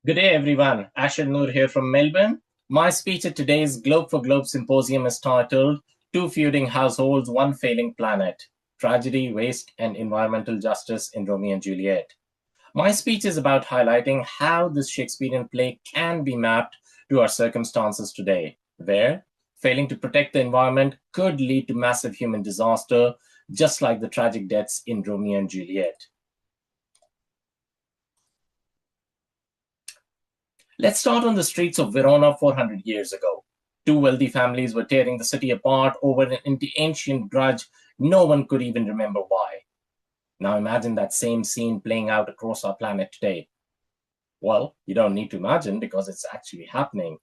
Good day, everyone. Asher Noor here from Melbourne. My speech at today's Globe for Globe Symposium is titled Two Feuding Households, One Failing Planet, Tragedy, Waste, and Environmental Justice in Romeo and Juliet. My speech is about highlighting how this Shakespearean play can be mapped to our circumstances today, where failing to protect the environment could lead to massive human disaster, just like the tragic deaths in Romeo and Juliet. Let's start on the streets of Verona 400 years ago. Two wealthy families were tearing the city apart over an ancient grudge no one could even remember why. Now imagine that same scene playing out across our planet today. Well, you don't need to imagine because it's actually happening.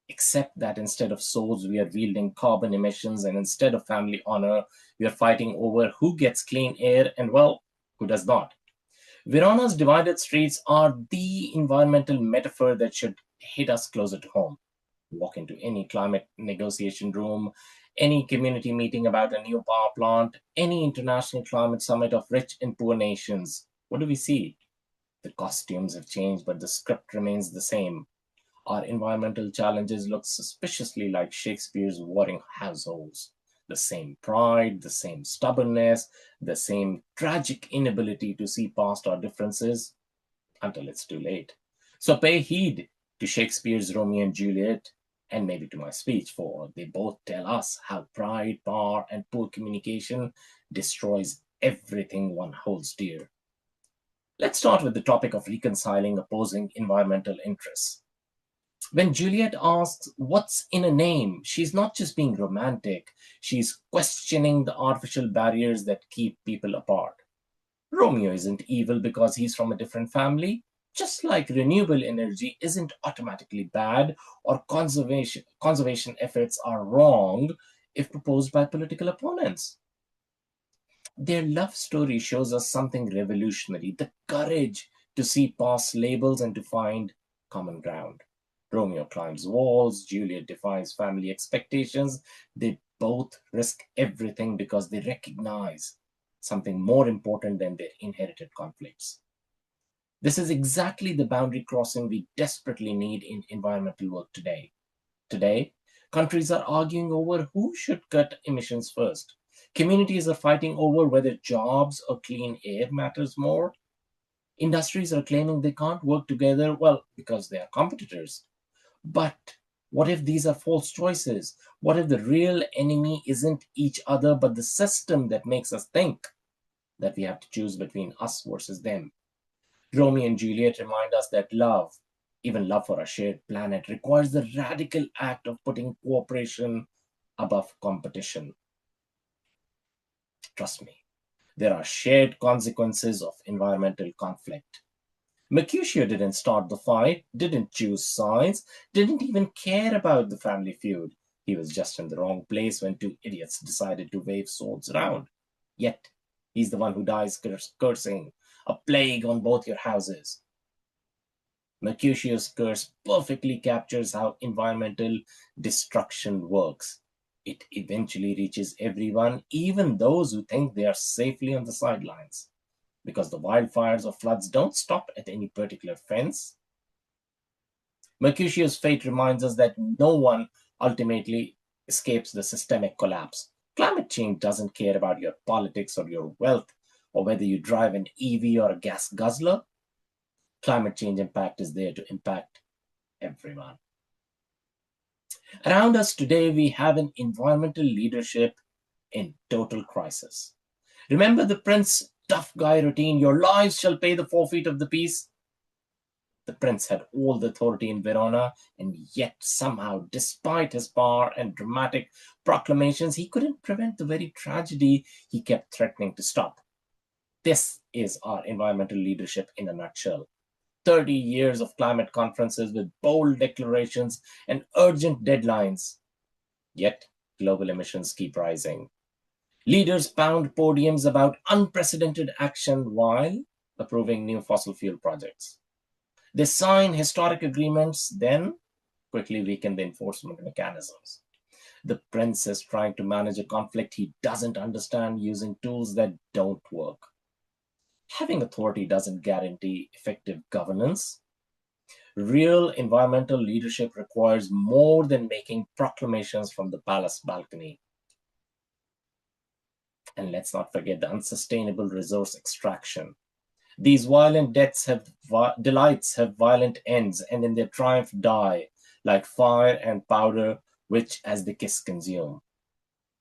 Except that instead of swords, we are wielding carbon emissions, and instead of family honor, we are fighting over who gets clean air and, well, who does not. Verona's divided streets are the environmental metaphor that should hit us closer to home. Walk into any climate negotiation room, any community meeting about a new power plant, any international climate summit of rich and poor nations. What do we see? The costumes have changed, but the script remains the same. Our environmental challenges look suspiciously like Shakespeare's warring households. The same pride, the same stubbornness, the same tragic inability to see past our differences until it's too late. So pay heed to Shakespeare's Romeo and Juliet and maybe to my speech, for they both tell us how pride, power, and poor communication destroys everything one holds dear. Let's start with the topic of reconciling opposing environmental interests. When Juliet asks, "What's in a name?" she's not just being romantic, she's questioning the artificial barriers that keep people apart. Romeo isn't evil because he's from a different family, just like renewable energy isn't automatically bad or conservation efforts are wrong if proposed by political opponents. Their love story shows us something revolutionary, the courage to see past labels and to find common ground. Romeo climbs walls, Juliet defies family expectations. They both risk everything because they recognize something more important than their inherited conflicts. This is exactly the boundary crossing we desperately need in environmental work today. Today, countries are arguing over who should cut emissions first. Communities are fighting over whether jobs or clean air matters more. Industries are claiming they can't work together, well, because they are competitors. But what if these are false choices? What if the real enemy isn't each other, but the system that makes us think that we have to choose between us versus them? Romeo and Juliet remind us that love, even love for a shared planet, requires the radical act of putting cooperation above competition. Trust me, there are shared consequences of environmental conflict. Mercutio didn't start the fight, didn't choose sides, didn't even care about the family feud. He was just in the wrong place when two idiots decided to wave swords around. Yet, he's the one who dies cursing, "A plague on both your houses." Mercutio's curse perfectly captures how environmental destruction works. It eventually reaches everyone, even those who think they are safely on the sidelines, because the wildfires or floods don't stop at any particular fence. Mercutio's fate reminds us that no one ultimately escapes the systemic collapse. Climate change doesn't care about your politics or your wealth or whether you drive an EV or a gas guzzler. Climate change impact is there to impact everyone. Around us today, we have an environmental leadership in total crisis. Remember the Prince tough guy routine, "Your lives shall pay the forfeit of the peace"? The prince had all the authority in Verona, and yet somehow, despite his power and dramatic proclamations, he couldn't prevent the very tragedy he kept threatening to stop. This is our environmental leadership in a nutshell. 30 years of climate conferences with bold declarations and urgent deadlines. Yet, global emissions keep rising. Leaders pound podiums about unprecedented action while approving new fossil fuel projects. They sign historic agreements, then quickly weaken the enforcement mechanisms. The prince is trying to manage a conflict he doesn't understand using tools that don't work. Having authority doesn't guarantee effective governance. Real environmental leadership requires more than making proclamations from the palace balcony. And let's not forget the unsustainable resource extraction. These violent delights have violent ends, and in their triumph die, like fire and powder, which as they kiss consume.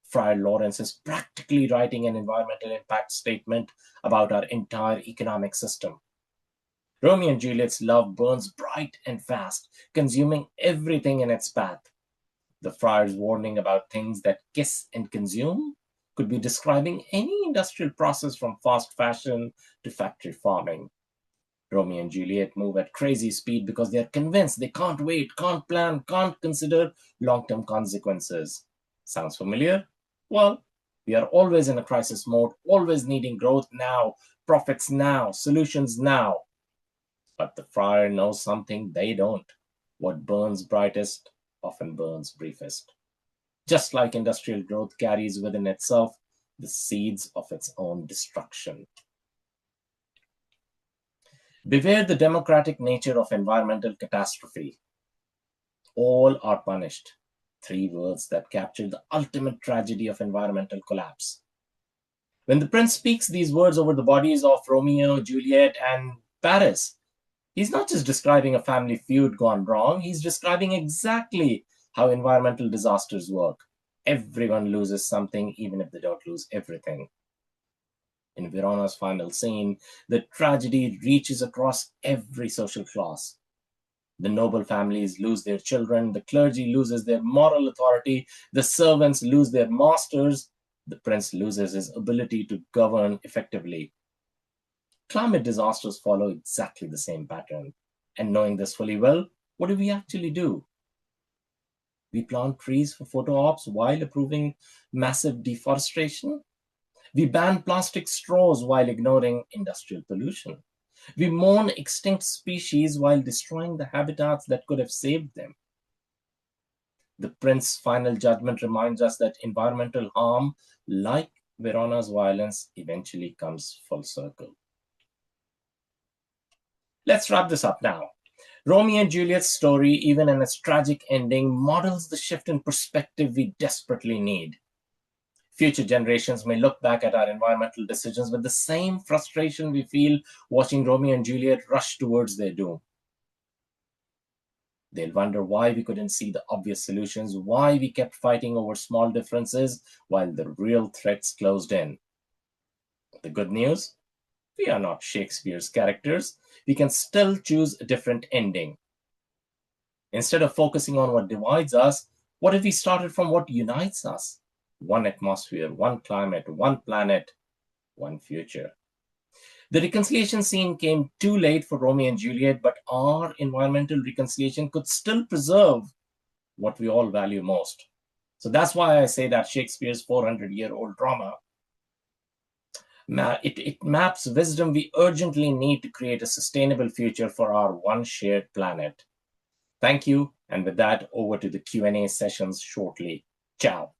Friar Lawrence is practically writing an environmental impact statement about our entire economic system. Romeo and Juliet's love burns bright and fast, consuming everything in its path. The friar's warning about things that kiss and consume could be describing any industrial process from fast fashion to factory farming. Romeo and Juliet move at crazy speed because they are convinced they can't wait, can't plan, can't consider long-term consequences. Sounds familiar? Well, we are always in a crisis mode, always needing growth now, profits now, solutions now. But the friar knows something they don't. What burns brightest often burns briefest. Just like industrial growth carries within itself the seeds of its own destruction. Beware the democratic nature of environmental catastrophe. All are punished. 3 words that capture the ultimate tragedy of environmental collapse. When the prince speaks these words over the bodies of Romeo, Juliet, and Paris, he's not just describing a family feud gone wrong, he's describing exactly how environmental disasters work. Everyone loses something, even if they don't lose everything. In Verona's final scene, the tragedy reaches across every social class. The noble families lose their children, the clergy loses their moral authority, the servants lose their masters, the prince loses his ability to govern effectively. Climate disasters follow exactly the same pattern. And knowing this fully well, what do we actually do? We plant trees for photo ops while approving massive deforestation. We ban plastic straws while ignoring industrial pollution. We mourn extinct species while destroying the habitats that could have saved them. The prince's final judgment reminds us that environmental harm, like Verona's violence, eventually comes full circle. Let's wrap this up now. Romeo and Juliet's story, even in its tragic ending, models the shift in perspective we desperately need. Future generations may look back at our environmental decisions with the same frustration we feel watching Romeo and Juliet rush towards their doom. They'll wonder why we couldn't see the obvious solutions, why we kept fighting over small differences while the real threats closed in. The good news? We are not Shakespeare's characters. We can still choose a different ending. Instead of focusing on what divides us, what if we started from what unites us? One atmosphere, one climate, one planet, one future. The reconciliation scene came too late for Romeo and Juliet, but our environmental reconciliation could still preserve what we all value most. So that's why I say that Shakespeare's 400-year-old drama, it maps wisdom we urgently need to create a sustainable future for our one shared planet. Thank you, and with that, over to the Q&A sessions shortly. Ciao.